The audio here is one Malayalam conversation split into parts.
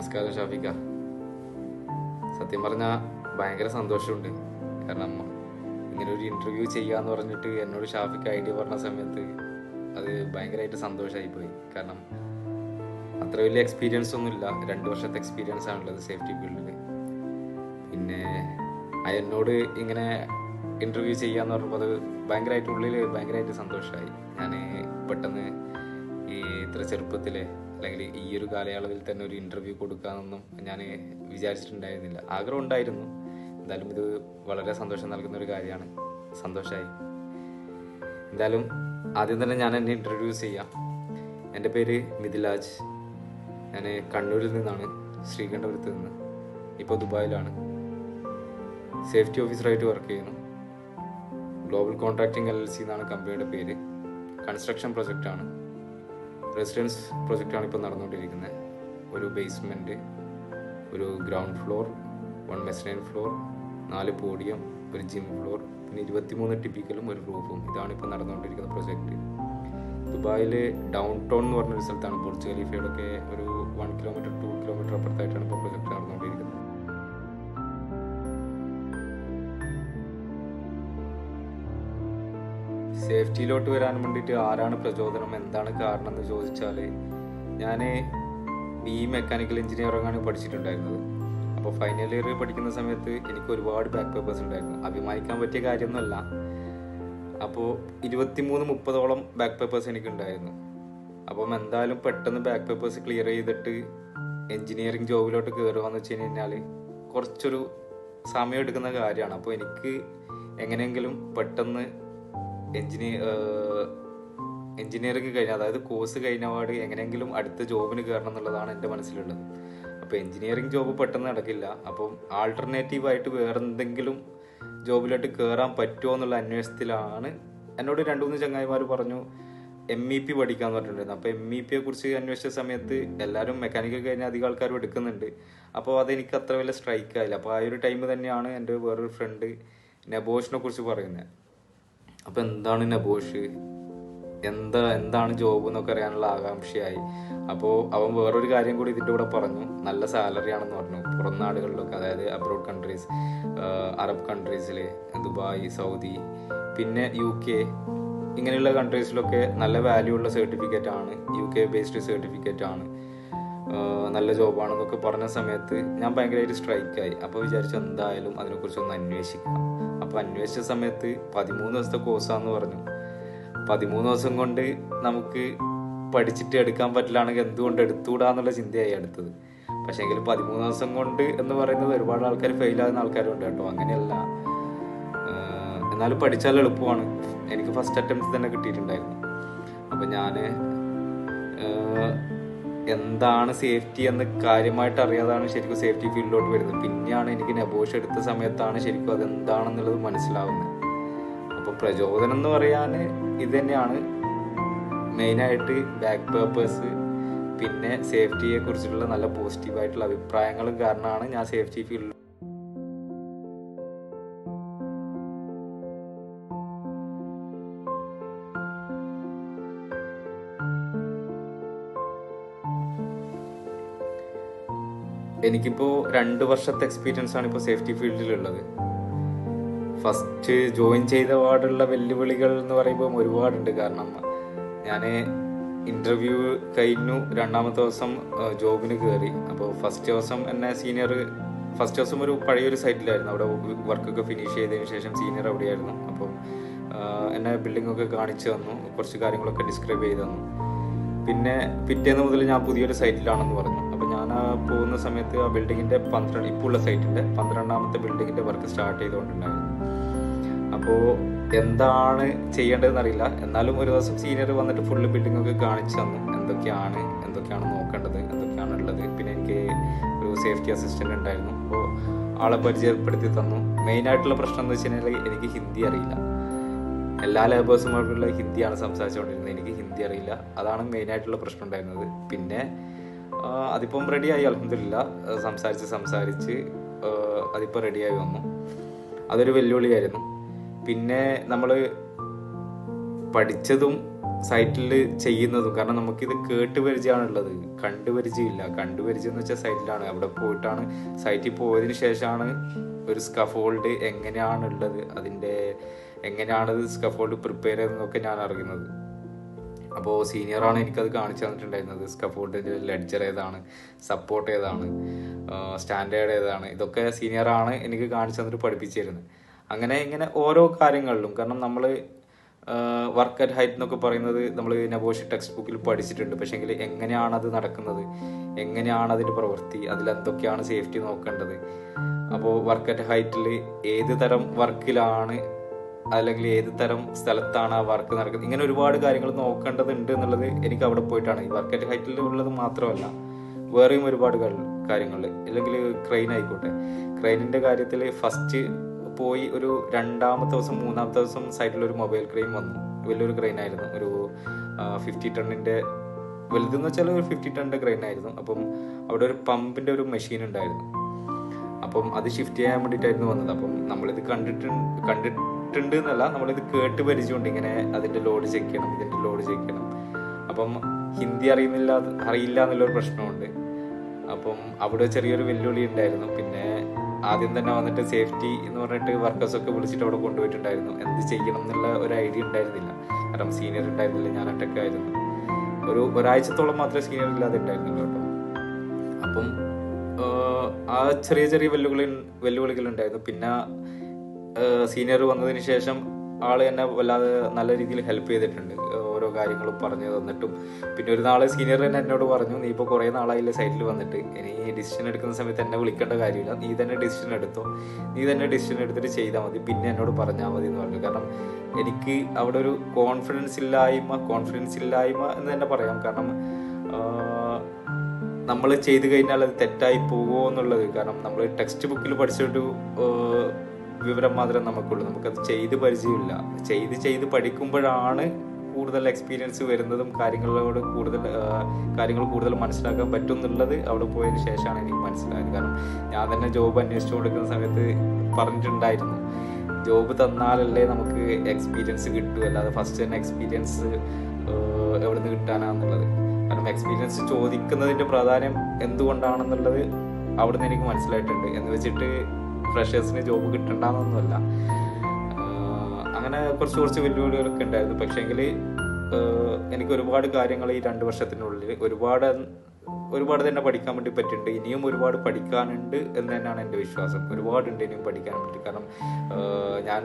നമസ്കാരം ഷാഫിക്ക. സത്യം പറഞ്ഞാൽ ഭയങ്കര സന്തോഷമുണ്ട്. കാരണം ഇങ്ങനെ ഒരു ഇൻ്റർവ്യൂ ചെയ്യാന്ന് പറഞ്ഞിട്ട് എന്നോട് ഷാഫിക്ക ഐഡിയ പറഞ്ഞ സമയത്ത് അത് ഭയങ്കരമായിട്ട് സന്തോഷമായി പോയി. കാരണം അത്ര വലിയ എക്സ്പീരിയൻസ് ഒന്നുമില്ല, 2 വർഷത്തെ എക്സ്പീരിയൻസ് ആണുള്ളത് സേഫ്റ്റി ഫീൽഡിൽ. പിന്നെ എന്നോട് ഇങ്ങനെ ഇൻ്റർവ്യൂ ചെയ്യാന്ന് പറഞ്ഞപ്പോൾ അത് ഭയങ്കരമായിട്ട് ഉള്ളിൽ ഭയങ്കരമായിട്ട് സന്തോഷമായി. ഞാൻ പെട്ടെന്ന് ഇത്ര ചെറുപ്പത്തിൽ അല്ലെങ്കിൽ ഈ ഒരു കാലയളവിൽ തന്നെ ഒരു ഇൻ്റർവ്യൂ കൊടുക്കാമെന്നൊന്നും ഞാൻ വിചാരിച്ചിട്ടുണ്ടായിരുന്നില്ല. ആഗ്രഹം ഉണ്ടായിരുന്നു. എന്തായാലും ഇത് വളരെ സന്തോഷം നൽകുന്ന ഒരു കാര്യമാണ്. സന്തോഷമായി. എന്തായാലും ആദ്യം തന്നെ ഞാൻ എന്നെ ഇൻട്രൊഡ്യൂസ് ചെയ്യാം. എൻ്റെ പേര് മിഥിലാജ്. ഞാൻ കണ്ണൂരിൽ നിന്നാണ്, ശ്രീകണ്ഠപുരത്ത് നിന്ന്. ഇപ്പോൾ ദുബായിലാണ്. സേഫ്റ്റി ഓഫീസറായിട്ട് വർക്ക് ചെയ്യുന്നു. ഗ്ലോബൽ കോൺട്രാക്ടിങ് LLC എന്നാണ് കമ്പനിയുടെ പേര്. കൺസ്ട്രക്ഷൻ പ്രൊജക്റ്റാണ്, റെസിഡൻസ് പ്രൊജക്റ്റാണ് ഇപ്പോൾ നടന്നുകൊണ്ടിരിക്കുന്നത്. ഒരു ബേസ്മെൻറ്റ്, ഒരു ഗ്രൗണ്ട് ഫ്ലോർ, 1 മെസ്സനൈൻ ഫ്ലോർ, 4 പോഡിയം, ഒരു ജിം ഫ്ലോർ, പിന്നെ 23 ടിപ്പിക്കലും ഒരു റൂഫും. ഇതാണ് ഇപ്പോൾ നടന്നുകൊണ്ടിരിക്കുന്ന പ്രൊജക്റ്റ്. ദുബായിൽ ഡൗൺ ടൗൺ എന്ന് പറഞ്ഞൊരു സ്ഥലത്താണ്. ബുർജ് ഖലീഫയോടൊക്കെ ഒരു 1 കിലോമീറ്റർ 2 കിലോമീറ്റർ അപ്പുറത്തായിട്ടാണ് ഇപ്പോൾ പ്രൊജക്റ്റ് നടന്നുകൊണ്ടിരിക്കുന്നത്. സേഫ്റ്റിയിലോട്ട് വരാൻ വേണ്ടിയിട്ട് ആരാണ് പ്രചോദനം, എന്താണ് കാരണം എന്ന് ചോദിച്ചാൽ, ഞാൻ മെക്കാനിക്കൽ എഞ്ചിനീയറിംഗാണ് പഠിച്ചിട്ടുണ്ടായിരുന്നത്. അപ്പോൾ ഫൈനൽ ഇയർ പഠിക്കുന്ന സമയത്ത് എനിക്ക് ഒരുപാട് ബാക്ക് പേപ്പേഴ്സ് ഉണ്ടായിരുന്നു. അഭിമാനിക്കാൻ പറ്റിയ കാര്യമൊന്നുമല്ല. അപ്പോൾ 23-30ഓളം ബാക്ക് പേപ്പേഴ്സ് എനിക്കുണ്ടായിരുന്നു. അപ്പം എന്തായാലും പെട്ടെന്ന് ബാക്ക് പേപ്പേഴ്സ് ക്ലിയർ ചെയ്തിട്ട് എഞ്ചിനീയറിംഗ് ജോബിലോട്ട് കയറുകയെന്ന് വെച്ച് കഴിഞ്ഞാൽ കുറച്ചൊരു സമയം എടുക്കുന്ന കാര്യമാണ്. അപ്പോൾ എനിക്ക് എങ്ങനെയെങ്കിലും പെട്ടെന്ന് എഞ്ചിനീയറിംഗ് കഴിഞ്ഞ, അതായത് കോഴ്സ് കഴിഞ്ഞപാട് എങ്ങനെയെങ്കിലും അടുത്ത ജോബിന് കയറണം എന്നുള്ളതാണ് എൻ്റെ മനസ്സിലുള്ളത്. അപ്പോൾ എഞ്ചിനീയറിംഗ് ജോബ് പെട്ടെന്ന് നടക്കില്ല. അപ്പം ആൾട്ടർനേറ്റീവായിട്ട് വേറെ എന്തെങ്കിലും ജോബിലോട്ട് കയറാൻ പറ്റുമോ എന്നുള്ള അന്വേഷണത്തിലാണ്. എന്നോട് 2-3 ചങ്ങായിമാർ പറഞ്ഞു MEP പഠിക്കാമെന്ന് പറഞ്ഞിട്ടുണ്ടായിരുന്നു. അപ്പോൾ MEPയെ കുറിച്ച് അന്വേഷിച്ച സമയത്ത് എല്ലാവരും മെക്കാനിക്കൽ കഴിഞ്ഞ അധികം ആൾക്കാരും എടുക്കുന്നുണ്ട്. അപ്പോൾ അതെനിക്ക് അത്ര വലിയ സ്ട്രൈക്ക് ആയില്ല. അപ്പോൾ ആ ഒരു ടൈം തന്നെയാണ് എൻ്റെ വേറൊരു ഫ്രണ്ട് നെബോഷിനെ കുറിച്ച് പറയുന്നത്. അപ്പോൾ എന്താണ് നെബോഷ്, എന്താണ് ജോബ് എന്നൊക്കെ അറിയാനുള്ള ആകാംക്ഷയായി. അപ്പോൾ അവൻ വേറൊരു കാര്യം കൂടി ഇതിൻ്റെ കൂടെ പറഞ്ഞു. നല്ല സാലറി ആണെന്ന് പറഞ്ഞു. പുറം നാടുകളിലൊക്കെ, അതായത് അബ്രോഡ് കൺട്രീസ്, അറബ് കൺട്രീസിൽ, ദുബായ്, സൗദി, പിന്നെ UK, ഇങ്ങനെയുള്ള കൺട്രീസിലൊക്കെ നല്ല വാല്യൂ ഉള്ള സർട്ടിഫിക്കറ്റ് ആണ്. UK ബേസ്ഡ് സർട്ടിഫിക്കറ്റ് ആണ്, നല്ല ജോബാണെന്നൊക്കെ പറഞ്ഞ സമയത്ത് ഞാൻ ഭയങ്കരമായിട്ട് സ്ട്രൈക്കായി. അപ്പോൾ വിചാരിച്ചു എന്തായാലും അതിനെക്കുറിച്ചൊന്ന് അന്വേഷിക്കാം. അപ്പോൾ അന്വേഷിച്ച സമയത്ത് 13 ദിവസത്തെ കോഴ്സാന്ന് പറഞ്ഞു. 13 ദിവസം കൊണ്ട് നമുക്ക് പഠിച്ചിട്ട് എടുക്കാൻ പറ്റില്ലാണെങ്കിൽ എന്തുകൊണ്ട് എടുത്തുകൂടാന്നുള്ള ചിന്തയായി അടുത്തത്. പക്ഷേ എങ്കിൽ 13 ദിവസം കൊണ്ട് എന്ന് പറയുന്നത് ഒരുപാട് ആൾക്കാർ ഫെയിലാകുന്ന ആൾക്കാരുണ്ട് കേട്ടോ. അങ്ങനെയല്ല, എന്നാലും പഠിച്ചാൽ എളുപ്പമാണ്. എനിക്ക് ഫസ്റ്റ് അറ്റംപ്റ്റ് തന്നെ കിട്ടിയിട്ടുണ്ടായിരുന്നു. അപ്പം ഞാൻ എന്താണ് സേഫ്റ്റി എന്ന് കാര്യമായിട്ട് അറിയാതാണ് ശരിക്കും സേഫ്റ്റി ഫീൽഡിലോട്ട് വരുന്നത്. പിന്നെയാണ് എനിക്ക് നെബോഷ് എടുത്ത സമയത്താണ് ശരിക്കും അതെന്താണെന്നുള്ളത് മനസ്സിലാവുന്നത്. അപ്പോൾ പ്രചോദനം എന്ന് പറയാൻ ഇത് തന്നെയാണ് മെയിനായിട്ട്. ബാക്ക് പേപ്പേഴ്സ്, പിന്നെ സേഫ്റ്റിയെ കുറിച്ചിട്ടുള്ള നല്ല പോസിറ്റീവായിട്ടുള്ള അഭിപ്രായങ്ങളും കാരണമാണ് ഞാൻ സേഫ്റ്റി ഫീൽഡിൽ. എനിക്കിപ്പോൾ 2 വർഷത്തെ എക്സ്പീരിയൻസ് ആണ് ഇപ്പോൾ സേഫ്റ്റി ഫീൽഡിലുള്ളത്. ഫസ്റ്റ് ജോയിൻ ചെയ്ത പാടുള്ള വെല്ലുവിളികൾ എന്ന് പറയുമ്പോൾ ഒരുപാടുണ്ട്. കാരണം ഞാൻ ഇൻ്റർവ്യൂ കഴിഞ്ഞു, 2ാമത്തെ ദിവസം ജോബിന് കയറി. അപ്പോൾ ഫസ്റ്റ് ദിവസം എന്നെ ഫസ്റ്റ് ദിവസം ഒരു പഴയൊരു സൈറ്റിലായിരുന്നു. അവിടെ വർക്കൊക്കെ ഫിനിഷ് ചെയ്തതിന് ശേഷം സീനിയർ അവിടെയായിരുന്നു. അപ്പം എന്നെ ബിൽഡിങ്ങൊക്കെ കാണിച്ചു തന്നു, കുറച്ച് കാര്യങ്ങളൊക്കെ ഡിസ്ക്രൈബ് ചെയ്ത് തന്നു. പിന്നെ പിറ്റേന്ന് മുതൽ ഞാൻ പുതിയൊരു സൈറ്റിലാണെന്ന് പറഞ്ഞു. അപ്പോൾ ഞാൻ പോകുന്ന സമയത്ത് ആ ബിൽഡിങ്ങിൻ്റെ ഇപ്പോൾ ഉള്ള സൈറ്റിൻ്റെ 12ാമത്തെ ബിൽഡിങ്ങിൻ്റെ വർക്ക് സ്റ്റാർട്ട് ചെയ്തുകൊണ്ടുണ്ടായിരുന്നു. അപ്പോൾ എന്താണ് ചെയ്യേണ്ടതെന്ന് അറിയില്ല. എന്നാലും ഒരു ദിവസം സീനിയർ വന്നിട്ട് ഫുള്ള് ബിൽഡിങ്ങൊക്കെ കാണിച്ചു തന്നു, എന്തൊക്കെയാണ് നോക്കേണ്ടത്, എന്തൊക്കെയാണ് ഉള്ളത്. പിന്നെ എനിക്ക് ഒരു സേഫ്റ്റി അസിസ്റ്റൻ്റ് ഉണ്ടായിരുന്നു. അപ്പോൾ ആളെ പരിചയപ്പെടുത്തി തന്നു. മെയിനായിട്ടുള്ള പ്രശ്നം എന്ന് വെച്ച് കഴിഞ്ഞാൽ എനിക്ക് ഹിന്ദി അറിയില്ല. എല്ലാ ലേബേഴ്സുമായിട്ടുള്ള ഹിന്ദിയാണ് സംസാരിച്ചുകൊണ്ടിരുന്നത്. എനിക്ക് ഹിന്ദി അറിയില്ല. അതാണ് മെയിനായിട്ടുള്ള പ്രശ്നം ഉണ്ടായിരുന്നത്. പിന്നെ അതിപ്പം റെഡിയായി, അൽഹംദുലില്ലാ. സംസാരിച്ച് അതിപ്പോൾ റെഡിയായി വന്നു. അതൊരു വെല്ലുവിളിയായിരുന്നു. പിന്നെ നമ്മൾ പഠിച്ചതും സൈറ്റിൽ ചെയ്യുന്നതും. കാരണം നമുക്കിത് കേട്ട് പരിചയമാണുള്ളത്, കണ്ടുപരിചയമില്ല. കണ്ടുപരിചയം എന്ന് വെച്ചാൽ സൈറ്റിലാണ്, അവിടെ പോയിട്ടാണ്, സൈറ്റിൽ പോയതിന് ശേഷമാണ് ഒരു സ്കഫോൾഡ് എങ്ങനെയാണുള്ളത്, അതിൻ്റെ എങ്ങനെയാണത് സ്കഫോൾഡ് പ്രിപ്പയർ ചെയ്യുന്നതൊക്കെ ഞാൻ അറിയുന്നത്. അപ്പോൾ സീനിയറാണ് എനിക്കത് കാണിച്ചു തന്നിട്ടുണ്ടായിരുന്നത്. സ്കഫോൾഡിൻ്റെ ലെഡ്ജർ ഏതാണ്, സപ്പോർട്ട് ഏതാണ്, സ്റ്റാൻഡേർഡ് ഏതാണ്, ഇതൊക്കെ സീനിയറാണ് എനിക്ക് കാണിച്ചു തന്നിട്ട് പഠിപ്പിച്ചിരുന്നത്. അങ്ങനെ ഇങ്ങനെ ഓരോ കാര്യങ്ങളിലും, കാരണം നമ്മൾ വർക്ക് അറ്റ് ഹൈറ്റ് എന്നൊക്കെ പറയുന്നത് നമ്മൾ നബോഷി ടെക്സ്റ്റ് ബുക്കിൽ പഠിച്ചിട്ടുണ്ട്. പക്ഷേങ്കിൽ എങ്ങനെയാണത് നടക്കുന്നത്, എങ്ങനെയാണ് അതിൻ്റെ പ്രവൃത്തി, അതിലെന്തൊക്കെയാണ് സേഫ്റ്റി നോക്കേണ്ടത്, അപ്പോൾ വർക്ക് അറ്റ് ഹൈറ്റിൽ ഏത് തരം വർക്കിലാണ് അല്ലെങ്കിൽ ഏത് തരം സ്ഥലത്താണ് ആ വർക്ക് നടക്കുന്നത്, ഇങ്ങനെ ഒരുപാട് കാര്യങ്ങൾ നോക്കേണ്ടതുണ്ട് എന്നുള്ളത് എനിക്ക് അവിടെ പോയിട്ടാണ്. ഈ വർക്ക് അറ്റ് ഹൈറ്റിൽ ഉള്ളത് മാത്രമല്ല, വേറെയും ഒരുപാട് കാര്യങ്ങൾ. അല്ലെങ്കിൽ ക്രെയിൻ ആയിക്കോട്ടെ, ക്രെയിനിൻ്റെ കാര്യത്തിൽ ഫസ്റ്റ് പോയി ഒരു 2-ാമത്തെ ദിവസം 3-ാമത്തെ ദിവസം സൈഡിലൊരു മൊബൈൽ ക്രെയിൻ വന്നു. വലിയൊരു ക്രെയിൻ ആയിരുന്നു, ഒരു 50 ടണ്ണിൻ്റെ, വലുതെന്ന് വെച്ചാൽ ഒരു 50 ടണ്ണിൻ്റെ ക്രെയിൻ ആയിരുന്നു. അപ്പം അവിടെ ഒരു പമ്പിൻ്റെ ഒരു മെഷീൻ ഉണ്ടായിരുന്നു. അപ്പം അത് ഷിഫ്റ്റ് ചെയ്യാൻ വേണ്ടിയിട്ടായിരുന്നു വന്നത്. അപ്പം നമ്മളിത് കണ്ടിട്ടുണ്ട് എന്നല്ല, നമ്മളിത് കേട്ട് പരിചയമുണ്ട്, ഇങ്ങനെ അതിൻ്റെ ലോഡ് ചെക്ക് ചെയ്യണം, ഇതിൻ്റെ ലോഡ് ചെക്ക് ചെയ്യണം. അപ്പം ഹിന്ദി അറിയില്ല എന്നുള്ളൊരു പ്രശ്നമുണ്ട്. അപ്പം അവിടെ ചെറിയൊരു വെല്ലുവിളി ഉണ്ടായിരുന്നു. പിന്നെ ആദ്യം തന്നെ വന്നിട്ട് സേഫ്റ്റി എന്ന് പറഞ്ഞിട്ട് വർക്കേഴ്സൊക്കെ വിളിച്ചിട്ട് അവിടെ കൊണ്ടുപോയിട്ടുണ്ടായിരുന്നു. എന്ത് ചെയ്യണം എന്നുള്ള ഒരു ഐഡിയ ഉണ്ടായിരുന്നില്ല, കാരണം സീനിയർ ഉണ്ടായിരുന്നില്ല, ഞാൻ ഒറ്റയ്ക്കായിരുന്നു. ഒരാഴ്ചത്തോളം മാത്രമേ സീനിയർ ഇല്ലാതെ ഉണ്ടായിരുന്നുള്ളൂ കേട്ടോ. അപ്പം ആ ചെറിയ ചെറിയ വെല്ലുവിളികൾ ഉണ്ടായിരുന്നു. പിന്നെ സീനിയർ വന്നതിന് ശേഷം ആൾ എന്നെ വല്ലാതെ നല്ല രീതിയിൽ ഹെൽപ്പ് ചെയ്തിട്ടുണ്ട്, ഓരോ കാര്യങ്ങളും പറഞ്ഞു തന്നിട്ടും. പിന്നെ ഒരു നാളെ സീനിയർ തന്നെ എന്നോട് പറഞ്ഞു, നീ ഇപ്പോൾ കുറേ നാളായില്ലേ സൈറ്റിൽ വന്നിട്ട്, ഇനി ഡിസിഷൻ എടുക്കുന്ന സമയത്ത് എന്നെ വിളിക്കേണ്ട കാര്യമില്ല, നീ തന്നെ ഡിസിഷൻ എടുത്തിട്ട് ചെയ്താൽ മതി, പിന്നെ എന്നോട് പറഞ്ഞാൽ മതി എന്ന് പറഞ്ഞു. കാരണം എനിക്ക് അവിടെ ഒരു കോൺഫിഡൻസ് ഇല്ലായ്മ എന്ന് തന്നെ പറയാം. കാരണം നമ്മൾ ചെയ്ത് കഴിഞ്ഞാൽ അത് തെറ്റായി പോകുമോ എന്നുള്ളത്. കാരണം നമ്മൾ ടെക്സ്റ്റ് ബുക്കിൽ പഠിച്ചൊരു വിവരം മാത്രമേ നമുക്കുള്ളൂ, നമുക്കത് ചെയ്ത് പരിചയമില്ല. ചെയ്ത് പഠിക്കുമ്പോഴാണ് കൂടുതൽ എക്സ്പീരിയൻസ് വരുന്നതും കാര്യങ്ങൾ കൂടുതൽ മനസ്സിലാക്കാൻ പറ്റും എന്നുള്ളത് അവിടെ പോയതിന് ശേഷമാണ് എനിക്ക് മനസ്സിലായത്. കാരണം ഞാൻ തന്നെ ജോബ് അന്വേഷിച്ചു കൊടുക്കുന്ന സമയത്ത് പറഞ്ഞിട്ടുണ്ടായിരുന്നു, ജോബ് തന്നാലല്ലേ നമുക്ക് എക്സ്പീരിയൻസ് കിട്ടൂ, അല്ലാതെ ഫസ്റ്റ് തന്നെ എക്സ്പീരിയൻസ് എവിടെ നിന്ന് കിട്ടാനാന്നുള്ളത്. കാരണം എക്സ്പീരിയൻസ് ചോദിക്കുന്നതിൻ്റെ പ്രാധാന്യം എന്തുകൊണ്ടാണെന്നുള്ളത് അവിടെ നിന്ന് എനിക്ക് മനസ്സിലായിട്ടുണ്ട്. എന്ന് വെച്ചിട്ട് ഫ്രഷേഴ്സിന് ജോബ് കിട്ടണ്ടെന്നൊന്നുമല്ല. അങ്ങനെ കുറച്ച് വെല്ലുവിളികളൊക്കെ ഉണ്ടായിരുന്നു. പക്ഷേങ്കിൽ എനിക്ക് ഒരുപാട് കാര്യങ്ങൾ ഈ 2 വർഷത്തിനുള്ളിൽ ഒരുപാട് തന്നെ പഠിക്കാൻ വേണ്ടി പറ്റിയിട്ടുണ്ട്. ഇനിയും ഒരുപാട് പഠിക്കാനുണ്ട് എന്ന് തന്നെയാണ് എൻ്റെ വിശ്വാസം. ഒരുപാടുണ്ട് ഇനിയും പഠിക്കാൻ വേണ്ടി. കാരണം ഞാൻ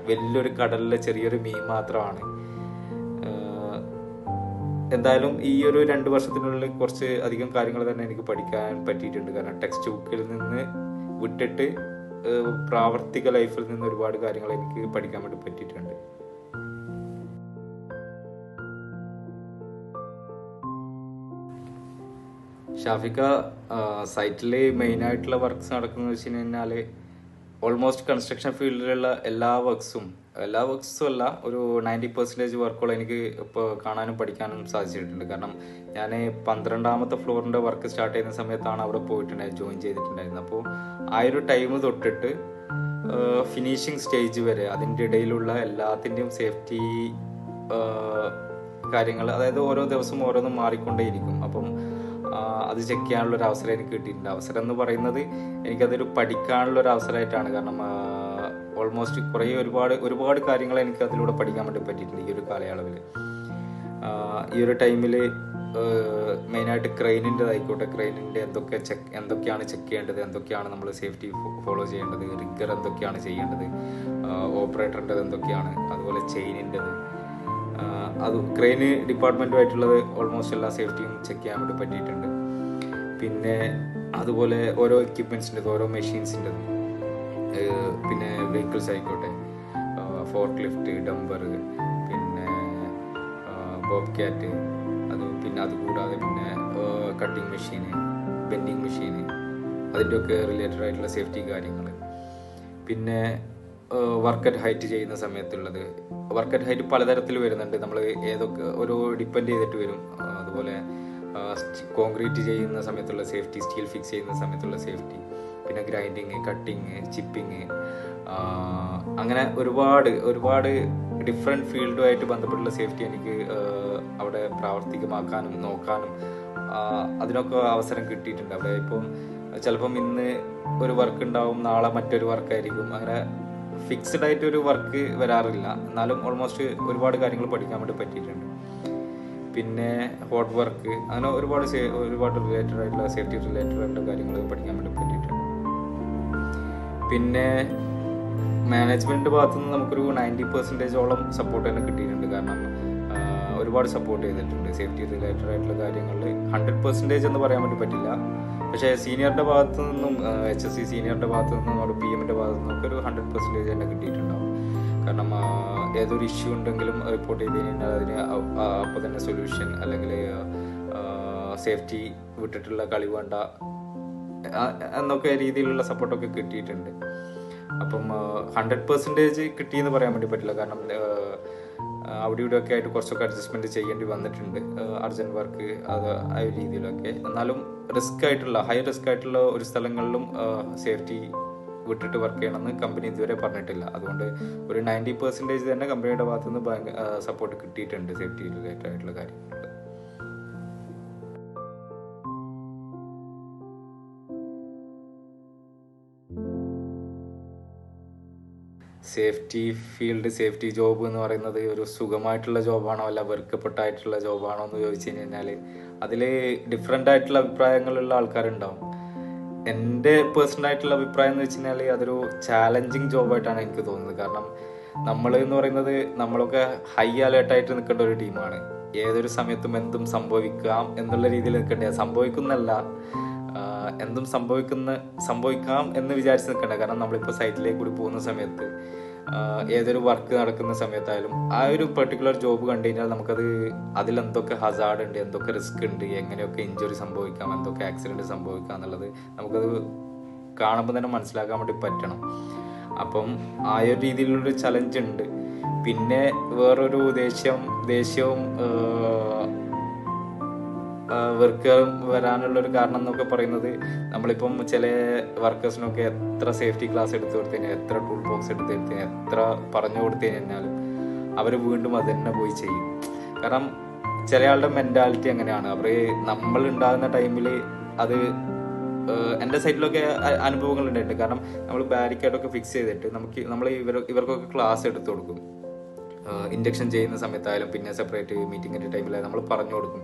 വലിയൊരു കടലിലെ ചെറിയൊരു മീൻ മാത്രമാണ്. എന്തായാലും ഈ ഒരു 2 വർഷത്തിനുള്ളിൽ കുറച്ച് അധികം കാര്യങ്ങൾ തന്നെ എനിക്ക് പഠിക്കാൻ പറ്റിയിട്ടുണ്ട്. കാരണം ടെക്സ്റ്റ് ബുക്കിൽ നിന്ന് വിട്ടിട്ട് പ്രാവർത്തിക ലൈഫിൽ നിന്ന് ഒരുപാട് കാര്യങ്ങൾ എനിക്ക് പഠിക്കാൻ വേണ്ടി പറ്റിയിട്ടുണ്ട്. ഷാഫിക്ക, സൈറ്റിൽ മെയിനായിട്ടുള്ള വർക്ക്സ് നടക്കുന്നത് വെച്ച് കഴിഞ്ഞാൽ ഓൾമോസ്റ്റ് കൺസ്ട്രക്ഷൻ ഫീൽഡിലുള്ള എല്ലാ വർക്ക്സും അല്ല, ഒരു 90% വർക്കുകൾ എനിക്ക് ഇപ്പോൾ കാണാനും പഠിക്കാനും സാധിച്ചിട്ടുണ്ട്. കാരണം ഞാൻ 12-ാമത്തെ ഫ്ലോറിൻ്റെ വർക്ക് സ്റ്റാർട്ട് ചെയ്യുന്ന സമയത്താണ് അവിടെ ജോയിൻ ചെയ്തിട്ടുണ്ടായിരുന്നത്. അപ്പോൾ ആ ഒരു ടൈം തൊട്ടിട്ട് ഫിനിഷിങ് സ്റ്റേജ് വരെ അതിൻ്റെ ഇടയിലുള്ള എല്ലാത്തിൻ്റെയും സേഫ്റ്റി കാര്യങ്ങൾ, അതായത് ഓരോ ദിവസവും ഓരോന്നും മാറിക്കൊണ്ടേയിരിക്കും. അപ്പം അത് ചെക്ക് ചെയ്യാനുള്ളൊരു അവസരം എനിക്ക് കിട്ടിയിട്ടുണ്ട്. അവസരം എന്ന് പറയുന്നത് എനിക്കതൊരു പഠിക്കാനുള്ളൊരു അവസരമായിട്ടാണ്. കാരണം ഓൾമോസ്റ്റ് ഒരുപാട് കാര്യങ്ങൾ എനിക്ക് അതിലൂടെ പഠിക്കാൻ വേണ്ടി പറ്റിയിട്ടുണ്ട് ഈ ഒരു കാലയളവിൽ. ഈ ഒരു ടൈമിൽ മെയിനായിട്ട് ക്രെയിനിൻ്റെതായിക്കോട്ടെ, ക്രെയിനിൻ്റെ എന്തൊക്കെയാണ് ചെക്ക് ചെയ്യേണ്ടത്, എന്തൊക്കെയാണ് നമ്മൾ സേഫ്റ്റി ഫോളോ ചെയ്യേണ്ടത്, റിഗർ എന്തൊക്കെയാണ് ചെയ്യേണ്ടത്, ഓപ്പറേറ്ററിൻ്റെത് എന്തൊക്കെയാണ്, അതുപോലെ ചെയിനിൻ്റെത്, അത് ക്രെയിൻ ഡിപ്പാർട്ട്മെൻറ്റുമായിട്ടുള്ളത് ഓൾമോസ്റ്റ് എല്ലാ സേഫ്റ്റിയും ചെക്ക് ചെയ്യാൻ വേണ്ടി പറ്റിയിട്ടുണ്ട്. പിന്നെ അതുപോലെ ഓരോ എക്യുപ്മെൻറ്റ്സിൻ്റെത്, ഓരോ മെഷീൻസിൻ്റെത്, പിന്നെ വെഹിക്കിൾസ് ആയിക്കോട്ടെ, ഫോർക്ക് ലിഫ്റ്റ്, ഡംബർ, പിന്നെ ബോബ് ക്യാറ്റ്, അതുകൂടാതെ പിന്നെ കട്ടിങ് മെഷീന്, ബെൻഡിങ് മെഷീന്, അതിൻ്റെയൊക്കെ റിലേറ്റഡ് ആയിട്ടുള്ള സേഫ്റ്റി കാര്യങ്ങൾ. പിന്നെ വർക്ക് അറ്റ് ഹൈറ്റ് ചെയ്യുന്ന സമയത്തുള്ളത്, വർക്ക് അറ്റ് ഹൈറ്റ് പലതരത്തിൽ വരുന്നുണ്ട്, നമ്മൾ ഏതൊക്കെ ഒരു ഡിപ്പെൻഡ് ചെയ്തിട്ട് വരും. അതുപോലെ കോൺക്രീറ്റ് ചെയ്യുന്ന സമയത്തുള്ള സേഫ്റ്റി, സ്റ്റീൽ ഫിക്സ് ചെയ്യുന്ന സമയത്തുള്ള സേഫ്റ്റി, പിന്നെ ഗ്രൈൻഡിങ്, കട്ടിങ്, ചിപ്പിങ്, അങ്ങനെ ഒരുപാട് ഡിഫറെൻറ്റ് ഫീൽഡുമായിട്ട് ബന്ധപ്പെട്ടുള്ള സേഫ്റ്റി എനിക്ക് അവിടെ പ്രാവർത്തികമാക്കാനും നോക്കാനും അതിനൊക്കെ അവസരം കിട്ടിയിട്ടുണ്ട്. അവിടെ ഇപ്പം ചിലപ്പം ഇന്ന് ഒരു വർക്ക് ഉണ്ടാവും, നാളെ മറ്റൊരു വർക്കായിരിക്കും. അങ്ങനെ ഫിക്സ്ഡ് ആയിട്ട് ഒരു വർക്ക് വരാറില്ല. എന്നാലും ഓൾമോസ്റ്റ് ഒരുപാട് കാര്യങ്ങൾ പഠിക്കാൻ വേണ്ടി പറ്റിയിട്ടുണ്ട്. പിന്നെ ഹോട്ട് വർക്ക്, അങ്ങനെ ഒരുപാട് റിലേറ്റഡ് ആയിട്ടുള്ള സേഫ്റ്റി റിലേറ്റഡ് ആയിട്ടുള്ള കാര്യങ്ങൾ പഠിക്കാൻ വേണ്ടി പറ്റിയിട്ടുണ്ട്. പിന്നെ മാനേജ്മെൻറ്റ് ഭാഗത്തു നിന്ന് നമുക്കൊരു 90% സപ്പോർട്ട് തന്നെ കിട്ടിയിട്ടുണ്ട്. കാരണം ഒരുപാട് സപ്പോർട്ട് ചെയ്തിട്ടുണ്ട് സേഫ്റ്റി റിലേറ്റഡ് ആയിട്ടുള്ള കാര്യങ്ങളിൽ. 100% എന്ന് പറയാൻ വേണ്ടി പറ്റില്ല. പക്ഷേ സീനിയറുടെ ഭാഗത്തു നിന്നും HSC സീനിയറുടെ ഭാഗത്തു നിന്നും നമ്മുടെ PM-ൻ്റെ ഭാഗത്തു നിന്നൊക്കെ ഒരു 100% തന്നെ കിട്ടിയിട്ടുണ്ടാവും. കാരണം ഏതൊരു ഇഷ്യൂ ഉണ്ടെങ്കിലും റിപ്പോർട്ട് ചെയ്ത് കഴിഞ്ഞാൽ അതിന് അപ്പോൾ തന്നെ സൊല്യൂഷൻ, അല്ലെങ്കിൽ സേഫ്റ്റി വിട്ടിട്ടുള്ള കളി വേണ്ട എന്നൊക്കെ രീതിയിലുള്ള സപ്പോർട്ടൊക്കെ കിട്ടിയിട്ടുണ്ട്. അപ്പം 100% കിട്ടിയെന്ന് പറയാൻ വേണ്ടി പറ്റില്ല. കാരണം അവിടെ ഇവിടെയൊക്കെ ആയിട്ട് കുറച്ചൊക്കെ അഡ്ജസ്റ്റ്മെൻറ്റ് ചെയ്യേണ്ടി വന്നിട്ടുണ്ട്, അർജൻറ്റ് വർക്ക് അത് ആ ഒരു രീതിയിലൊക്കെ. എന്നാലും ഹൈ റിസ്ക് ആയിട്ടുള്ള ഒരു സ്ഥലങ്ങളിലും സേഫ്റ്റി വിട്ടിട്ട് വർക്ക് ചെയ്യണമെന്ന് കമ്പനി ഇതുവരെ പറഞ്ഞിട്ടില്ല. അതുകൊണ്ട് ഒരു 90% തന്നെ കമ്പനിയുടെ ഭാഗത്തുനിന്ന് സപ്പോർട്ട് കിട്ടിയിട്ടുണ്ട് സേഫ്റ്റി റിലേറ്റഡ് ആയിട്ടുള്ള കാര്യങ്ങൾ. സേഫ്റ്റി ഫീൽഡ്, സേഫ്റ്റി ജോബ് എന്ന് പറയുന്നത് ഒരു സുഖമായിട്ടുള്ള ജോബാണോ അല്ല വെറുക്കപ്പെട്ടായിട്ടുള്ള ജോബാണോ എന്ന് ചോദിച്ചു കഴിഞ്ഞാൽ അതിൽ ഡിഫറെൻ്റ് ആയിട്ടുള്ള അഭിപ്രായങ്ങളുള്ള ആൾക്കാരുണ്ടാവും. എൻ്റെ പേഴ്സണലായിട്ടുള്ള അഭിപ്രായം എന്ന് വെച്ച് കഴിഞ്ഞാൽ അതൊരു ചാലഞ്ചിങ് ജോബായിട്ടാണ് എനിക്ക് തോന്നുന്നത്. കാരണം നമ്മൾ എന്ന് പറയുന്നത് നമ്മളൊക്കെ ഹൈ അലേർട്ടായിട്ട് നിൽക്കേണ്ട ഒരു ടീമാണ്. ഏതൊരു സമയത്തും എന്തും സംഭവിക്കാം എന്നുള്ള രീതിയിൽ നിൽക്കേണ്ട, സംഭവിക്കുന്നല്ല എന്തും സംഭവിക്കാം എന്ന് വിചാരിച്ച് നിൽക്കേണ്ട. കാരണം നമ്മളിപ്പോൾ സൈറ്റിലേക്ക് കൂടി പോകുന്ന സമയത്ത് ഏതൊരു വർക്ക് നടക്കുന്ന സമയത്തായാലും ആ ഒരു പെർട്ടിക്കുലർ ജോബ് കണ്ടു കഴിഞ്ഞാൽ നമുക്കത് അതിലെന്തൊക്കെ ഹസാർഡ് ഉണ്ട്, എന്തൊക്കെ റിസ്ക് ഉണ്ട്, എങ്ങനെയൊക്കെ ഇഞ്ചുറി സംഭവിക്കാം, എന്തൊക്കെ ആക്സിഡൻറ്റ് സംഭവിക്കാം എന്നുള്ളത് നമുക്കത് കാണുമ്പോൾ തന്നെ മനസ്സിലാക്കാൻ വേണ്ടി പറ്റണം. അപ്പം ആ ഒരു രീതിയിലുള്ളൊരു ചലഞ്ച് ഉണ്ട്. പിന്നെ വേറൊരു ദേഷ്യവും വർക്ക് വരാനുള്ളൊരു കാരണം എന്നൊക്കെ പറയുന്നത് നമ്മളിപ്പം ചില വർക്കേഴ്സിനൊക്കെ എത്ര സേഫ്റ്റി ക്ലാസ് എടുത്തു കൊടുത്തു കഴിഞ്ഞാൽ, എത്ര ടൂൾ ബോക്സ് എടുത്തു കഴിഞ്ഞാൽ, എത്ര പറഞ്ഞു കൊടുത്തു കഴിഞ്ഞാലും അവർ വീണ്ടും അത് തന്നെ പോയി ചെയ്യും. കാരണം ചില ആളുടെ മെൻറ്റാലിറ്റി അങ്ങനെയാണ്. അവർ നമ്മൾ ഉണ്ടാകുന്ന ടൈമിൽ അത് എൻ്റെ സൈറ്റിലൊക്കെ അനുഭവങ്ങൾ ഉണ്ടായിട്ടുണ്ട്. കാരണം നമ്മൾ ബാരിക്കേഡൊക്കെ ഫിക്സ് ചെയ്തിട്ട് നമ്മൾ ഇവർക്കൊക്കെ ക്ലാസ് എടുത്തു കൊടുക്കും. ഇൻഡക്ഷൻ ചെയ്യുന്ന സമയത്തായാലും പിന്നെ സെപ്പറേറ്റ് മീറ്റിങ്ങിൻ്റെ ടൈമിലായാലും നമ്മൾ പറഞ്ഞു കൊടുക്കും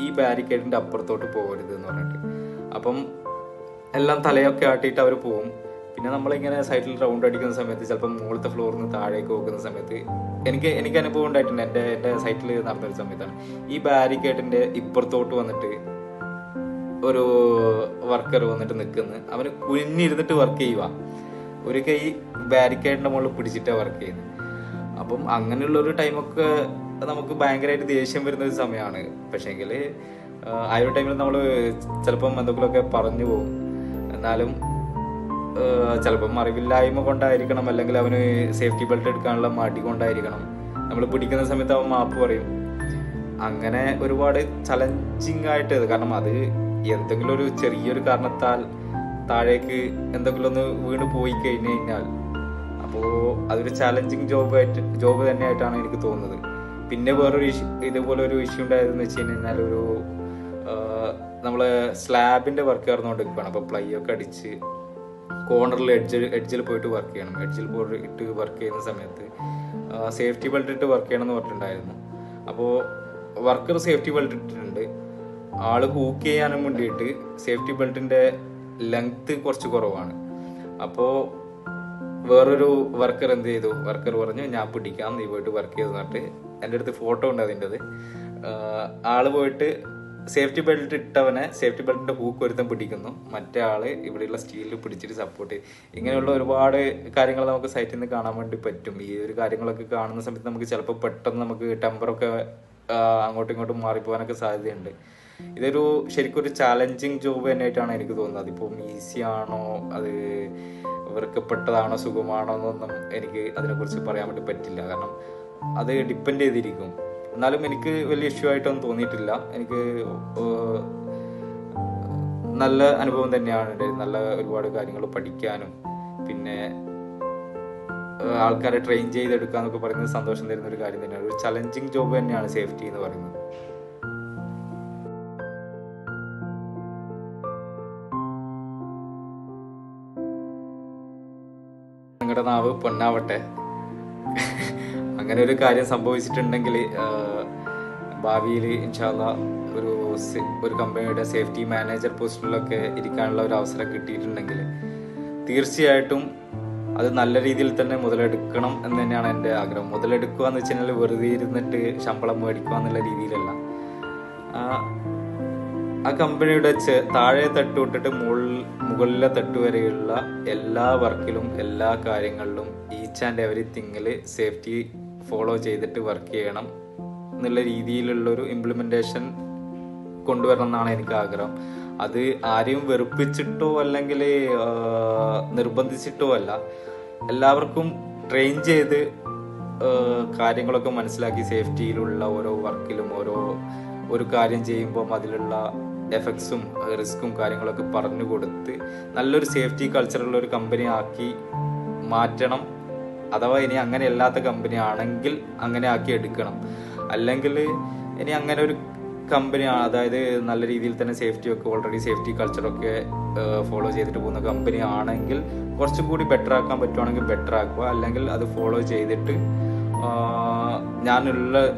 ഈ ബാരിക്കേഡിൻ്റെ അപ്പുറത്തോട്ട് പോകരുത് എന്ന് പറഞ്ഞിട്ട്. അപ്പം എല്ലാം തലയൊക്കെ ആട്ടിയിട്ട് അവർ പോവും. പിന്നെ നമ്മളിങ്ങനെ സൈറ്റിൽ റൗണ്ട് അടിക്കുന്ന സമയത്ത് ചിലപ്പം മുകളിലത്തെ ഫ്ലോറിൽ നിന്ന് താഴേക്ക് പോകുന്ന സമയത്ത് എനിക്ക് അനുഭവം ഉണ്ടായിട്ടുണ്ട്. എൻ്റെ സൈറ്റിൽ നടന്നൊരു സമയത്താണ് ഈ ബാരിക്കേഡിൻ്റെ ഇപ്പുറത്തോട്ട് വന്നിട്ട് ഒരു വർക്കർ വന്നിട്ട് നിൽക്കുന്നു. അവന് കുനിഞ്ഞിരുന്നിട്ട് വർക്ക് ചെയ്യുക, ഒരു കൈ ബാരിക്കേഡിൻ്റെ മുകളിൽ പിടിച്ചിട്ടാണ് വർക്ക് ചെയ്യുന്നത്. അപ്പം അങ്ങനെയുള്ളൊരു ടൈമൊക്കെ നമുക്ക് ഭയങ്കരമായിട്ട് ദേഷ്യം വരുന്ന ഒരു സമയമാണ്. പക്ഷേങ്കിൽ ആ ഒരു ടൈമിൽ നമ്മൾ ചിലപ്പം എന്തെങ്കിലുമൊക്കെ പറഞ്ഞു പോകും. എന്നാലും ചിലപ്പം അറിവില്ലായ്മ കൊണ്ടായിരിക്കണം, അല്ലെങ്കിൽ അവന് സേഫ്റ്റി ബെൽറ്റ് എടുക്കാനുള്ള മടി കൊണ്ടായിരിക്കണം. നമ്മൾ പിടിക്കുന്ന സമയത്ത് അവൻ മാപ്പ് പറയും. അങ്ങനെ ഒരുപാട് ചലഞ്ചിങ് ആയിട്ട്, കാരണം അത് എന്തെങ്കിലും ഒരു ചെറിയൊരു കാരണത്താൽ താഴേക്ക് എന്തെങ്കിലും ഒന്ന് വീണ് പോയി കഴിഞ്ഞു കഴിഞ്ഞാൽ അപ്പോൾ അതൊരു ചാലഞ്ചിങ് ജോബ് തന്നെയായിട്ടാണ് എനിക്ക് തോന്നുന്നത്. പിന്നെ വേറൊരു ഇതുപോലെ ഒരു ഇഷ്യൂ ഉണ്ടായതെന്ന് വെച്ച് കഴിഞ്ഞാൽ നമ്മൾ സ്ലാബിൻ്റെ വർക്ക് നടന്നുകൊണ്ടിരിക്കുകയാണ്. അപ്പോൾ പ്ലൈ ഒക്കെ അടിച്ച് കോർണറിൽ എഡ്ജിൽ പോയിട്ട് വർക്ക് ചെയ്യണം. എഡ്ജിൽ പോയിട്ട് വർക്ക് ചെയ്യുന്ന സമയത്ത് സേഫ്റ്റി ബെൽറ്റ് ഇട്ട് വർക്ക് ചെയ്യണം എന്ന് പറഞ്ഞിട്ടുണ്ടായിരുന്നു. അപ്പോൾ വർക്കർ സേഫ്റ്റി ബെൽറ്റ് ഇട്ടിട്ടുണ്ട്. ആള് ഹൂക്ക് ചെയ്യാനും വേണ്ടിയിട്ട് സേഫ്റ്റി ബെൽറ്റിൻ്റെ ലെങ്ത്ത് കുറച്ച് കുറവാണ്. അപ്പോൾ വേറൊരു വർക്കർ എന്ത് ചെയ്തു, വർക്കർ പറഞ്ഞു ഞാൻ പിടിക്കാം, നീ പോയിട്ട് വർക്ക് ചെയ്ത് എന്നിട്ട് എൻ്റെ അടുത്ത് ഫോട്ടോ ഉണ്ട് അതിൻ്റെത്. ആള് പോയിട്ട് സേഫ്റ്റി ബെൽറ്റ് ഇട്ടവനെ സേഫ്റ്റി ബെൽറ്റിൻ്റെ ഹൂക്ക് ഒരുത്തം പിടിക്കുന്നു, മറ്റേ ആള് ഇവിടെയുള്ള സ്റ്റീലിൽ പിടിച്ചിട്ട് സപ്പോർട്ട് ചെയ്യും. ഇങ്ങനെയുള്ള ഒരുപാട് കാര്യങ്ങൾ നമുക്ക് സൈറ്റിൽ നിന്ന് കാണാൻ വേണ്ടി പറ്റും. ഈ ഒരു കാര്യങ്ങളൊക്കെ കാണുന്ന സമയത്ത് നമുക്ക് ചിലപ്പോൾ പെട്ടെന്ന് നമുക്ക് ടെമ്പറൊക്കെ അങ്ങോട്ടും ഇങ്ങോട്ടും മാറിപ്പോകാനൊക്കെ സാധ്യതയുണ്ട്. ഇതൊരു ശരിക്കും ഒരു ചാലഞ്ചിങ് ജോബ് തന്നെയായിട്ടാണ് എനിക്ക് തോന്നുന്നത്. അതിപ്പം ഈസിയാണോ, അത് വെറുക്കപ്പെട്ടതാണോ, സുഖമാണോ എന്നൊന്നും എനിക്ക് അതിനെക്കുറിച്ച് പറയാൻ വേണ്ടി പറ്റില്ല. കാരണം അത് ഡിപ്പെൻഡ് ചെയ്തിരിക്കും. എന്നാലും എനിക്ക് വലിയ ഇഷ്യൂ ആയിട്ടൊന്നും തോന്നിയിട്ടില്ല. എനിക്ക് നല്ല അനുഭവം തന്നെയാണ്. നല്ല ഒരുപാട് കാര്യങ്ങൾ പഠിക്കാനും പിന്നെ ആൾക്കാരെ ട്രെയിൻ ചെയ്തെടുക്കുക എന്നൊക്കെ പറയുന്നത് സന്തോഷം തരുന്ന ഒരു കാര്യം തന്നെയാണ്. ഒരു ചലഞ്ചിങ് ജോബ് തന്നെയാണ് സേഫ്റ്റി എന്ന് പറയുന്നത്. നിങ്ങളുടെ നാവ് പൊന്നാവട്ടെ. അങ്ങനെ ഒരു കാര്യം സംഭവിച്ചിട്ടുണ്ടെങ്കിൽ ഭാവിയിൽ ഇൻഷാ അല്ലാഹ് ഒരു കമ്പനിയുടെ സേഫ്റ്റി മാനേജർ പോസ്റ്റിലൊക്കെ ഇരിക്കാനുള്ള ഒരു അവസരം കിട്ടിയിട്ടുണ്ടെങ്കിൽ തീർച്ചയായിട്ടും അത് നല്ല രീതിയിൽ തന്നെ മുതലെടുക്കണം എന്ന് തന്നെയാണ് എൻ്റെ ആഗ്രഹം. മുതലെടുക്കുക എന്ന് വെച്ച് കഴിഞ്ഞാൽ വെറുതെ ഇരുന്നിട്ട് ശമ്പളം മേടിക്കുക എന്നുള്ള രീതിയിലല്ല. ആ കമ്പനിയുടെ താഴെ തട്ട് തൊട്ടിട്ട് മുകളിലെ തട്ട് വരെയുള്ള എല്ലാ വർക്കിലും എല്ലാ കാര്യങ്ങളിലും ഈച്ച് ആൻഡ് എവറിത്തിങ്ങിൽ സേഫ്റ്റി ഫോളോ ചെയ്തിട്ട് വർക്ക് ചെയ്യണം എന്നുള്ള രീതിയിലുള്ളൊരു ഇംപ്ലിമെൻറ്റേഷൻ കൊണ്ടുവരണം എന്നാണ് എനിക്ക് ആഗ്രഹം. അത് ആരെയും വെറുപ്പിച്ചിട്ടോ അല്ലെങ്കിൽ നിർബന്ധിച്ചിട്ടോ അല്ല, എല്ലാവർക്കും ട്രെയിൻ ചെയ്ത് കാര്യങ്ങളൊക്കെ മനസ്സിലാക്കി സേഫ്റ്റിയിലുള്ള ഓരോ വർക്കിലും ഒരു കാര്യം ചെയ്യുമ്പോൾ അതിലുള്ള എഫക്ട്സും റിസ്ക്കും കാര്യങ്ങളൊക്കെ പറഞ്ഞു കൊടുത്ത് നല്ലൊരു സേഫ്റ്റി കൾച്ചറുള്ള ഒരു കമ്പനി ആക്കി മാറ്റണം. അഥവാ ഇനി അങ്ങനെ അല്ലാത്ത കമ്പനി ആണെങ്കിൽ അങ്ങനെ ആക്കി എടുക്കണം. അല്ലെങ്കിൽ ഇനി അങ്ങനെ ഒരു കമ്പനി, അതായത് നല്ല രീതിയിൽ തന്നെ സേഫ്റ്റിയൊക്കെ ഓൾറെഡി സേഫ്റ്റി കൾച്ചറൊക്കെ ഫോളോ ചെയ്തിട്ട് പോകുന്ന കമ്പനി ആണെങ്കിൽ കുറച്ചും കൂടി ബെറ്റർ ആക്കാൻ പറ്റുവാണെങ്കിൽ ബെറ്റർ ആക്കുക. അല്ലെങ്കിൽ അത് ഫോളോ ചെയ്തിട്ട്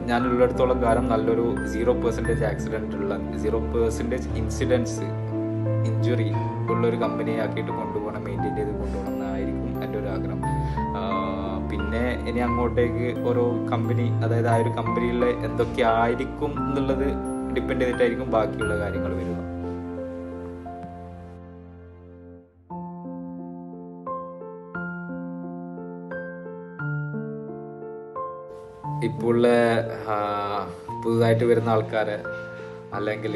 ഞാനുള്ളിടത്തോളം കാലം നല്ലൊരു 0% ആക്സിഡൻ്റ് ഉള്ള 0% ഇൻസിഡൻസ് ഇഞ്ചുറി ഉള്ളൊരു കമ്പനി ആക്കിയിട്ട് കൊണ്ടുപോകണം, മെയിൻറ്റെയിൻ ചെയ്ത് കൊണ്ടുപോകണം എന്നായിരിക്കും എൻ്റെ ഒരു ആഗ്രഹം. പിന്നെ ഇനി അങ്ങോട്ടേക്ക് ഓരോ കമ്പനി, അതായത് ആ ഒരു കമ്പനിയിലെ എന്തൊക്കെ ആയിരിക്കും എന്നുള്ളത് ഡിപ്പെൻഡ് ചെയ്തിട്ടായിരിക്കും ബാക്കിയുള്ള കാര്യങ്ങൾ വരിക. ഇപ്പോൾ പുതുതായിട്ട് വരുന്ന ആൾക്കാരെ അല്ലെങ്കിൽ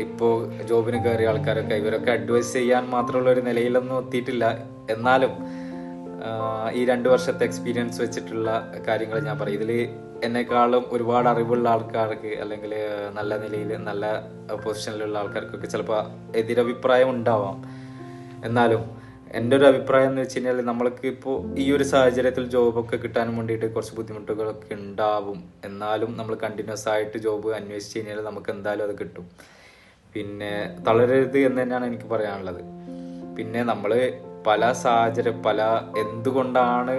ഇപ്പോൾ ജോബിന് കയറിയ ആൾക്കാരൊക്കെ ഇവരൊക്കെ അഡ്വൈസ് ചെയ്യാൻ മാത്രമുള്ള ഒരു നിലയിലൊന്നും എത്തിയിട്ടില്ല. എന്നാലും ഈ 2 വർഷത്തെ എക്സ്പീരിയൻസ് വെച്ചിട്ടുള്ള കാര്യങ്ങൾ ഞാൻ പറയും. ഇതിൽ എന്നെക്കാളും ഒരുപാട് അറിവുള്ള ആൾക്കാർക്ക് അല്ലെങ്കിൽ നല്ല നിലയിൽ നല്ല പൊസിഷനിലുള്ള ആൾക്കാർക്കൊക്കെ ചിലപ്പോൾ എതിരഭിപ്രായം ഉണ്ടാവാം. എന്നാലും എൻ്റെ ഒരു അഭിപ്രായം എന്ന് വെച്ച് കഴിഞ്ഞാൽ നമ്മൾക്ക് ഇപ്പോൾ ഈ ഒരു സാഹചര്യത്തിൽ ജോബൊക്കെ കിട്ടാൻ വേണ്ടിയിട്ട് കുറച്ച് ബുദ്ധിമുട്ടുകളൊക്കെ ഉണ്ടാവും. എന്നാലും നമ്മൾ കണ്ടിന്യൂസ് ആയിട്ട് ജോബ് അന്വേഷിച്ച് കഴിഞ്ഞാൽ നമുക്ക് എന്തായാലും അത് കിട്ടും. പിന്നെ തളരരുത് എന്ന് തന്നെയാണ് എനിക്ക് പറയാനുള്ളത്. പിന്നെ നമ്മൾ എന്തുകൊണ്ടാണ്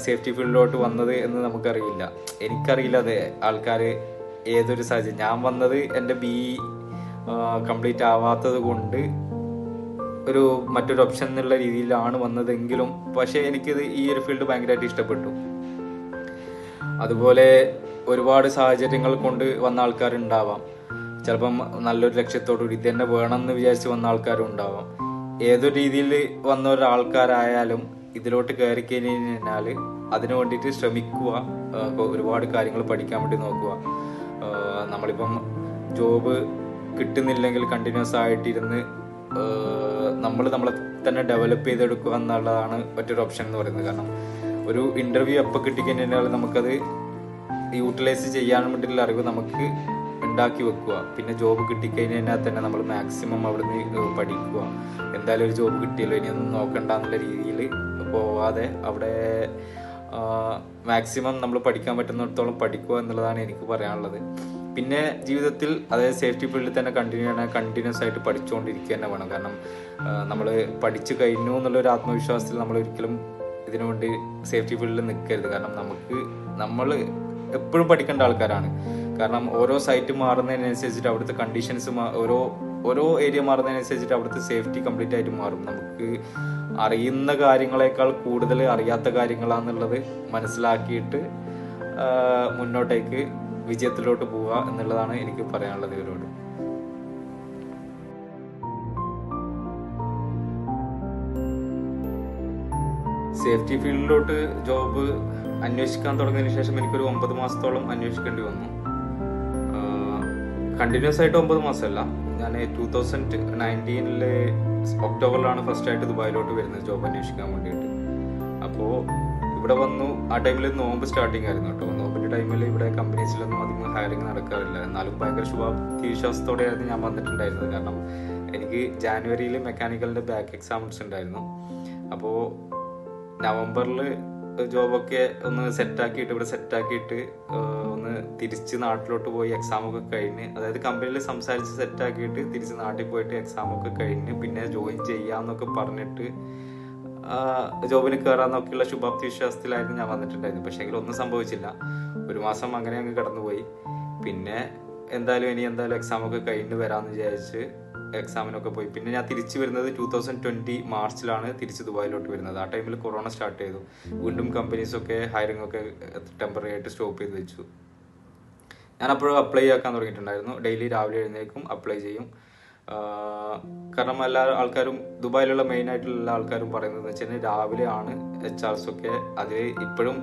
സേഫ്റ്റി ഫീൽഡിലോട്ട് വന്നത് എന്ന് നമുക്കറിയില്ല. എനിക്കറിയില്ല അത് ആൾക്കാർ ഏതൊരു സാഹചര്യം. ഞാൻ വന്നത് എൻ്റെ BE കംപ്ലീറ്റ് ആവാത്തത് കൊണ്ട് മറ്റൊരു ഓപ്ഷൻ എന്നുള്ള രീതിയിലാണ് വന്നതെങ്കിലും പക്ഷേ എനിക്കിത് ഈ ഒരു ഫീൽഡ് ഭയങ്കരമായിട്ട് ഇഷ്ടപ്പെട്ടു. അതുപോലെ ഒരുപാട് സാഹചര്യങ്ങൾ കൊണ്ട് വന്ന ആൾക്കാരുണ്ടാവാം. ചിലപ്പം നല്ലൊരു ലക്ഷ്യത്തോടുകൂടി ഇത് തന്നെ വേണമെന്ന് വിചാരിച്ച് വന്ന ആൾക്കാരും ഉണ്ടാവാം. ഏതൊരു രീതിയിൽ വന്ന ഒരാൾക്കാരായാലും ഇതിലോട്ട് കയറി കഴിഞ്ഞാൽ അതിനു വേണ്ടിയിട്ട് ശ്രമിക്കുക, ഒരുപാട് കാര്യങ്ങൾ പഠിക്കാൻ വേണ്ടി നോക്കുക. നമ്മളിപ്പം ജോബ് കിട്ടുന്നില്ലെങ്കിൽ കണ്ടിന്യൂസ് ആയിട്ടിരുന്ന് നമ്മളെ തന്നെ ഡെവലപ്പ് ചെയ്തെടുക്കുക എന്നുള്ളതാണ് മറ്റൊരു ഓപ്ഷൻ എന്ന് പറയുന്നത്. കാരണം ഒരു ഇൻ്റർവ്യൂ എപ്പോൾ കിട്ടിക്കഴിഞ്ഞാൽ നമുക്കത് യൂട്ടിലൈസ് ചെയ്യാൻ വേണ്ടിയിട്ടുള്ള അറിവ് നമുക്ക് ഉണ്ടാക്കി വെക്കുക. പിന്നെ ജോബ് കിട്ടിക്കഴിഞ്ഞാൽ തന്നെ നമ്മൾ മാക്സിമം അവിടുന്ന് പഠിക്കുക. എന്തായാലും ഒരു ജോബ് കിട്ടിയല്ലോ, ഇനിയൊന്നും നോക്കണ്ട എന്നുള്ള രീതിയിൽ പോവാതെ അവിടെ മാക്സിമം നമ്മൾ പഠിക്കാൻ പറ്റുന്നിടത്തോളം പഠിക്കുക എന്നുള്ളതാണ് എനിക്ക് പറയാനുള്ളത്. പിന്നെ ജീവിതത്തിൽ അതായത് സേഫ്റ്റി ഫീൽഡിൽ തന്നെ കണ്ടിന്യൂസ് ആയിട്ട് പഠിച്ചുകൊണ്ടിരിക്കുക തന്നെ വേണം. കാരണം നമ്മൾ പഠിച്ചു കഴിഞ്ഞു എന്നുള്ളൊരു ആത്മവിശ്വാസത്തിൽ നമ്മൾ ഒരിക്കലും ഇതിനു വേണ്ടി സേഫ്റ്റി ഫീൽഡിൽ നിൽക്കരുത്. കാരണം നമ്മൾ എപ്പോഴും പഠിക്കേണ്ട ആൾക്കാരാണ്. കാരണം ഓരോ സൈറ്റ് മാറുന്നതിനനുസരിച്ചിട്ട് അവിടുത്തെ കണ്ടീഷൻസ് ഓരോ ഏരിയ മാറുന്നതിനനുസരിച്ചിട്ട് അവിടുത്തെ സേഫ്റ്റി കംപ്ലീറ്റ് ആയിട്ട് മാറും. നമുക്ക് അറിയുന്ന കാര്യങ്ങളെക്കാൾ കൂടുതൽ അറിയാത്ത കാര്യങ്ങളാണെന്നുള്ളത് മനസ്സിലാക്കിയിട്ട് മുന്നോട്ടേക്ക് വിജയത്തിലോട്ട് പോവുക എന്നുള്ളതാണ് എനിക്ക് പറയാനുള്ളത് ഇവരോട്. സേഫ്റ്റി ഫീൽഡിലോട്ട് ജോബ് അന്വേഷിക്കാൻ തുടങ്ങിയതിന് ശേഷം എനിക്കൊരു 9 മാസത്തോളം അന്വേഷിക്കേണ്ടി വന്നു. കണ്ടിന്യൂസ് ആയിട്ട് 9 മാസമല്ല, ഞാൻ 2019 ഒക്ടോബറിലാണ് ഫസ്റ്റായിട്ട് ദുബായിലോട്ട് വരുന്നത് ജോബ് അന്വേഷിക്കാൻ വേണ്ടിയിട്ട്. അപ്പോൾ ഇവിടെ വന്നു. ആ ടൈമിൽ നോമ്പ് സ്റ്റാർട്ടിങ് ആയിരുന്നു കേട്ടോ. നോമ്പിൻ്റെ ടൈമിൽ ഇവിടെ കമ്പനീസിലൊന്നും അധികം ഹയറിങ് നടക്കാറില്ല. എന്നാലും ഭയങ്കര വിശ്വാസത്തോടെയായിരുന്നു ഞാൻ വന്നിട്ടുണ്ടായിരുന്നത്. കാരണം എനിക്ക് ജാനുവരിയിൽ മെക്കാനിക്കലിൻ്റെ ബാക്ക് എക്സാംസ് ഉണ്ടായിരുന്നു. അപ്പോൾ നവംബറിൽ ജോബൊക്കെ ഒന്ന് സെറ്റാക്കിയിട്ട് ഇവിടെ സെറ്റാക്കിയിട്ട് ഒന്ന് തിരിച്ച് നാട്ടിലോട്ട് പോയി എക്സാമൊക്കെ കഴിഞ്ഞ്, അതായത് കമ്പനിയിൽ സംസാരിച്ച് സെറ്റാക്കിയിട്ട് തിരിച്ച് നാട്ടിൽ പോയിട്ട് എക്സാമൊക്കെ കഴിഞ്ഞ് പിന്നെ ജോയിൻ ചെയ്യാമെന്നൊക്കെ പറഞ്ഞിട്ട് ജോബിന് കയറാമെന്നൊക്കെയുള്ള ശുഭാപ്തി വിശ്വാസത്തിലായിരുന്നു ഞാൻ വന്നിട്ടുണ്ടായിരുന്നു. പക്ഷേ എങ്കിലും ഒന്നും സംഭവിച്ചില്ല. ഒരു മാസം അങ്ങനെ അങ്ങ് കടന്നുപോയി. പിന്നെ ഇനി എന്തായാലും എക്സാമൊക്കെ കഴിഞ്ഞ് വരാമെന്ന് വിചാരിച്ച് എക്സാമിനൊക്കെ പോയി. പിന്നെ ഞാൻ തിരിച്ചു വരുന്നത് 2020 മാർച്ചിലാണ് തിരിച്ച് ദുബായിലോട്ട് വരുന്നത്. ആ ടൈമിൽ കൊറോണ സ്റ്റാർട്ട് ചെയ്തു. വീണ്ടും കമ്പനീസൊക്കെ ഹയറിംഗ് ഒക്കെ ടെമ്പററി ആയിട്ട് സ്റ്റോപ്പ് ചെയ്ത് വെച്ചു. ഞാൻ അപ്പോഴും അപ്ലൈ ആക്കാൻ തുടങ്ങിയിട്ടുണ്ടായിരുന്നു. ഡെയിലി രാവിലെ എഴുന്നേൽക്കും, അപ്ലൈ ചെയ്യും. കാരണം എല്ലാ ആൾക്കാരും, ദുബായിലുള്ള മെയിൻ ആയിട്ടുള്ള എല്ലാ ആൾക്കാരും പറയുന്നത് വെച്ചാൽ രാവിലെയാണ് HRs ഒക്കെ. അതിൽ ഇപ്പോഴും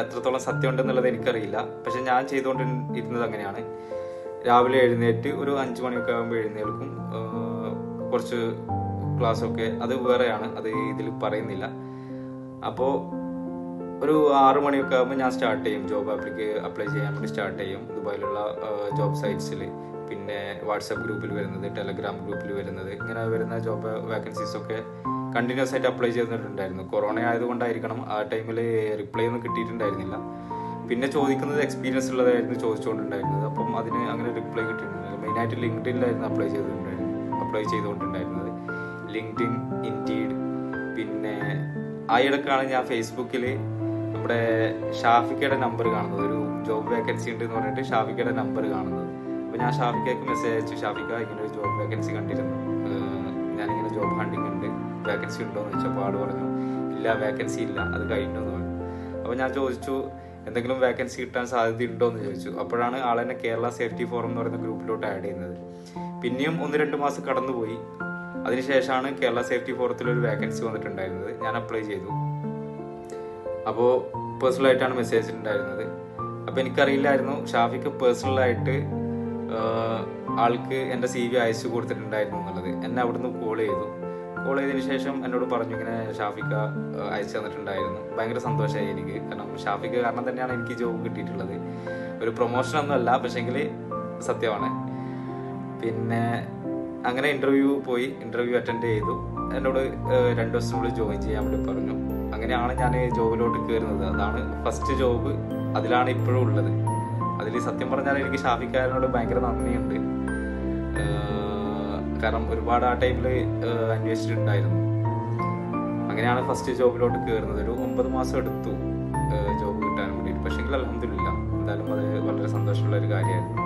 എത്രത്തോളം സത്യം ഉണ്ടെന്നുള്ളത് എനിക്കറിയില്ല. പക്ഷെ ഞാൻ ചെയ്തുകൊണ്ടിരുന്നത് അങ്ങനെയാണ്. രാവിലെ എഴുന്നേറ്റ് ഒരു 5 മണിയൊക്കെ ആകുമ്പോൾ എഴുന്നേൽക്കും. കുറച്ച് ക്ലാസ്സൊക്കെ അത് വേറെയാണ്, അത് ഇതിൽ പറയുന്നില്ല. അപ്പോൾ ഒരു 6 മണിയൊക്കെ ആകുമ്പോൾ ഞാൻ സ്റ്റാർട്ട് ചെയ്യും, ജോബ് അപ്ലൈ ചെയ്യാൻ വേണ്ടി സ്റ്റാർട്ട് ചെയ്യും. ദുബായിലുള്ള ജോബ് സൈറ്റ്സിൽ, പിന്നെ വാട്സാപ്പ് ഗ്രൂപ്പിൽ വരുന്നത്, ടെലഗ്രാം ഗ്രൂപ്പിൽ വരുന്നത്, ഇങ്ങനെ വരുന്ന ജോബ് വേക്കൻസീസൊക്കെ കണ്ടിന്യൂസ് ആയിട്ട് അപ്ലൈ ചെയ്തിട്ടുണ്ടായിരുന്നു. കൊറോണ ആയതുകൊണ്ടായിരിക്കണം ആ ടൈമിൽ റിപ്ലൈ ഒന്നും കിട്ടിയിട്ടുണ്ടായിരുന്നില്ല. പിന്നെ ചോദിക്കുന്നത് എക്സ്പീരിയൻസ് ഉള്ളതായിരുന്നു ചോദിച്ചുകൊണ്ടുണ്ടായിരുന്നത്. അപ്പം അതിന് അങ്ങനെ റിപ്ലൈ കിട്ടിയിട്ടുണ്ടായിരുന്നു. മെയിനായിട്ട് ലിങ്ക്ഡിനിലായിരുന്നു അപ്ലൈ ചെയ്തുകൊണ്ടുണ്ടായിരുന്നത്. LinkedIn, Indeed. പിന്നെ ആ ഇടക്കാണ് ഞാൻ ഫേസ്ബുക്കിൽ നമ്മുടെ ഷാഫിക്കയുടെ നമ്പർ കാണുന്നത്. ഒരു ജോബ് വേക്കൻസി ഉണ്ട് എന്ന് പറഞ്ഞിട്ട് ഷാഫിക്കയുടെ നമ്പർ കാണുന്നത്. അപ്പോൾ ഞാൻ ഷാഫിക്കയ്ക്ക് മെസ്സേജ് അയച്ചു, ഷാഫിക്ക ഇങ്ങനെ ഒരു ജോബ് വേക്കൻസി കണ്ടിരുന്നു, ഞാനിങ്ങനെ ജോബ് ഹണ്ടിങ് ഉണ്ട്, വേക്കൻസി ഉണ്ടോ എന്ന് ചോദിച്ചപ്പോൾ ആൾ പറഞ്ഞു ഇല്ല, വേക്കൻസി ഇല്ല, അത് കഴിഞ്ഞെന്ന് പറഞ്ഞു. അപ്പോൾ ഞാൻ ചോദിച്ചു എന്തെങ്കിലും വേക്കൻസി കിട്ടാൻ സാധ്യത ഉണ്ടോ എന്ന് ചോദിച്ചു. അപ്പോഴാണ് ആളെന്നെ കേരള സേഫ്റ്റി ഫോറം എന്ന് പറയുന്ന ഗ്രൂപ്പിലോട്ട് ആഡ് ചെയ്യുന്നത്. പിന്നെയും 1-2 മാസം കടന്നുപോയി. അതിനുശേഷമാണ് കേരള സേഫ്റ്റി ഫോറത്തിലൊരു വേക്കൻസി വന്നിട്ടുണ്ടായിരുന്നത്. ഞാൻ അപ്ലൈ ചെയ്തു. അപ്പോൾ പേഴ്സണലായിട്ടാണ് മെസ്സേജ് ഉണ്ടായിരുന്നത്. അപ്പോൾ എനിക്കറിയില്ലായിരുന്നു ഷാഫിക്ക് പേഴ്സണലായിട്ട് ആൾക്ക് എൻ്റെ CV അയച്ചു കൊടുത്തിട്ടുണ്ടായിരുന്നു എന്നുള്ളത്. എന്നെ അവിടുന്ന് കോൾ ചെയ്തതിന് ശേഷം എന്നോട് പറഞ്ഞു ഇങ്ങനെ ഷാഫിക്ക അയച്ചു തന്നിട്ടുണ്ടായിരുന്നു. ഭയങ്കര സന്തോഷമായി എനിക്ക്. കാരണം ഷാഫിക്ക കാരണം തന്നെയാണ് എനിക്ക് ജോബ് കിട്ടിയിട്ടുള്ളത്. ഒരു പ്രൊമോഷനൊന്നും അല്ല, പക്ഷേങ്കിൽ സത്യമാണ്. പിന്നെ അങ്ങനെ ഇൻ്റർവ്യൂ അറ്റൻഡ് ചെയ്തു. എന്നോട് 2 ദിവസത്തിനുള്ളിൽ ജോയിൻ ചെയ്യാൻ വേണ്ടി പറഞ്ഞു. അങ്ങനെയാണ് ഞാൻ ജോബിലോട്ട് കയറുന്നത്. അതാണ് ഫസ്റ്റ് ജോബ്. അതിലാണ് ഇപ്പോഴും ഉള്ളത്. അതിൽ സത്യം പറഞ്ഞാൽ എനിക്ക് ഷാഫിക്കാരനോട് ഭയങ്കര നന്ദിയുണ്ട്. കാരണം ഒരുപാട് ആ ടൈമിൽ അന്വേഷിച്ചിട്ടുണ്ടായിരുന്നു. അങ്ങനെയാണ് ഫസ്റ്റ് ജോബിലോട്ട് കയറുന്നത്. ഒരു 9 മാസം എടുത്തു ജോബ് കിട്ടാൻ വേണ്ടിയിട്ട്. പക്ഷേ അൽഹംദുലില്ലാ, എന്തായാലും അത് വളരെ സന്തോഷമുള്ള ഒരു കാര്യമായിരുന്നു.